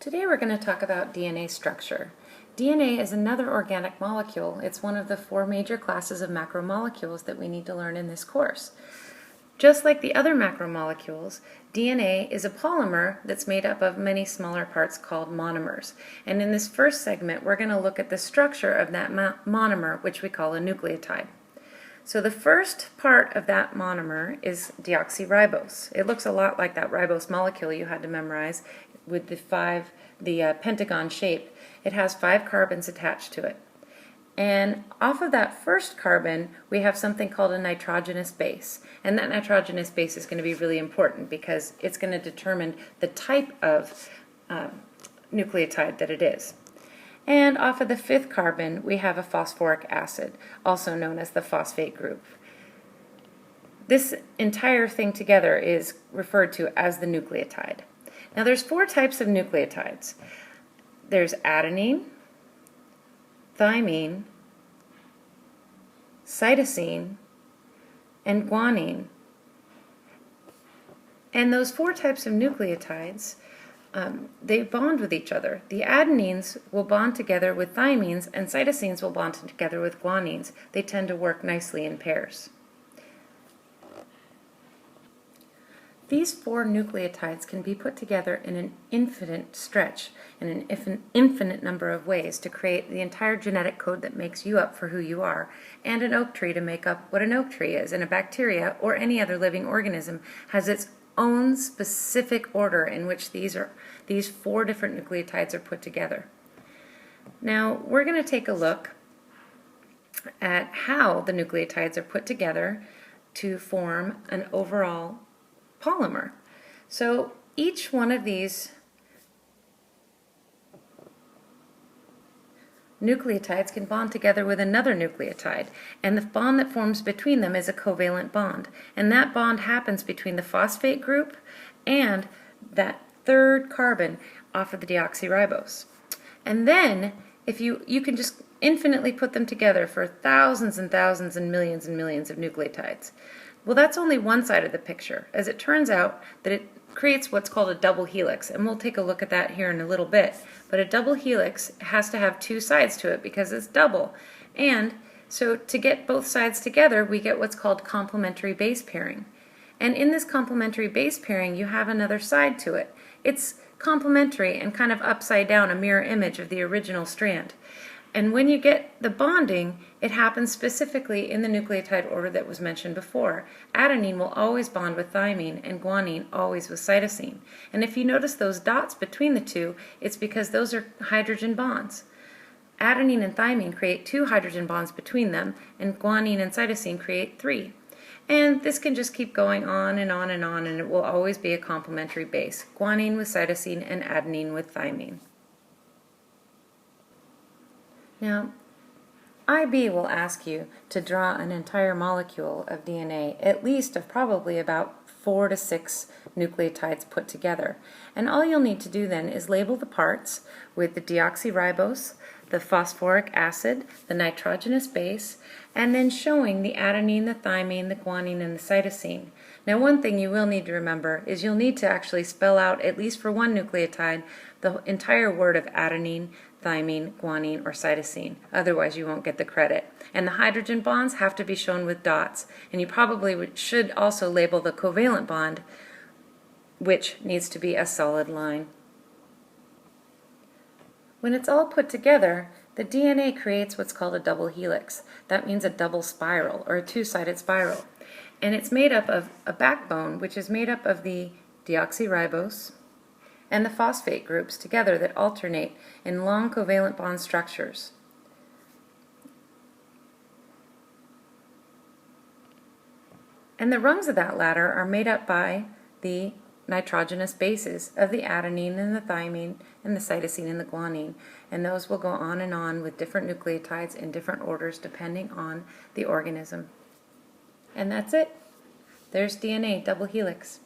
Today we're going to talk about DNA structure. DNA is another organic molecule. It's one of the four major classes of macromolecules that we need to learn in this course. Just like the other macromolecules, DNA is a polymer that's made up of many smaller parts called monomers. And in this first segment, we're going to look at the structure of that monomer, which we call a nucleotide. So the first part of that monomer is deoxyribose. It looks a lot like that ribose molecule you had to memorize with the pentagon shape. It has 5 carbons attached to it. And off of that first carbon, we have something called a nitrogenous base. And that nitrogenous base is going to be really important because it's going to determine the type of nucleotide that it is. And off of the 5th carbon, we have a phosphoric acid, also known as the phosphate group. This entire thing together is referred to as the nucleotide. Now there's 4 types of nucleotides. There's adenine, thymine, cytosine, and guanine. And those 4 types of nucleotides, they bond with each other. The adenines will bond together with thymines, and cytosines will bond together with guanines. They tend to work nicely in pairs. These 4 nucleotides can be put together in an infinite stretch, in an infinite number of ways to create the entire genetic code that makes you up for who you are, and an oak tree to make up what an oak tree is. And a bacteria or any other living organism has its own specific order in which these 4 different nucleotides are put together. Now we're going to take a look at how the nucleotides are put together to form an overall polymer. So each one of these nucleotides can bond together with another nucleotide, and the bond that forms between them is a covalent bond, and that bond happens between the phosphate group and that 3rd carbon off of the deoxyribose. And then if you can just infinitely put them together for thousands and thousands and millions of nucleotides. Well, that's only one side of the picture, as it turns out that it creates what's called a double helix, and we'll take a look at that here in a little bit. But a double helix has to have 2 sides to it because it's double. And so to get both sides together, we get what's called complementary base pairing. And in this complementary base pairing, you have another side to it. It's complementary and kind of upside down, a mirror image of the original strand. And when you get the bonding, it happens specifically in the nucleotide order that was mentioned before. Adenine will always bond with thymine and guanine always with cytosine. And if you notice those dots between the two, it's because those are hydrogen bonds. Adenine and thymine create 2 hydrogen bonds between them, and guanine and cytosine create 3. And this can just keep going on and on and on, and it will always be a complementary base. Guanine with cytosine and adenine with thymine. Now, IB will ask you to draw an entire molecule of DNA, at least of probably about 4 to 6 nucleotides put together. And all you'll need to do then is label the parts with the deoxyribose, the phosphoric acid, the nitrogenous base, and then showing the adenine, the thymine, the guanine, and the cytosine. Now one thing you will need to remember is you'll need to actually spell out, at least for one nucleotide, the entire word of adenine, thymine, guanine, or cytosine. Otherwise you won't get the credit. And the hydrogen bonds have to be shown with dots. And you probably should also label the covalent bond, which needs to be a solid line. When it's all put together, the DNA creates what's called a double helix. That means a double spiral, or a 2-sided spiral. And it's made up of a backbone, which is made up of the deoxyribose and the phosphate groups together that alternate in long covalent bond structures. And the rungs of that ladder are made up by the nitrogenous bases of the adenine and the thymine and the cytosine and the guanine. And those will go on with different nucleotides in different orders depending on the organism. And that's it. There's DNA, double helix.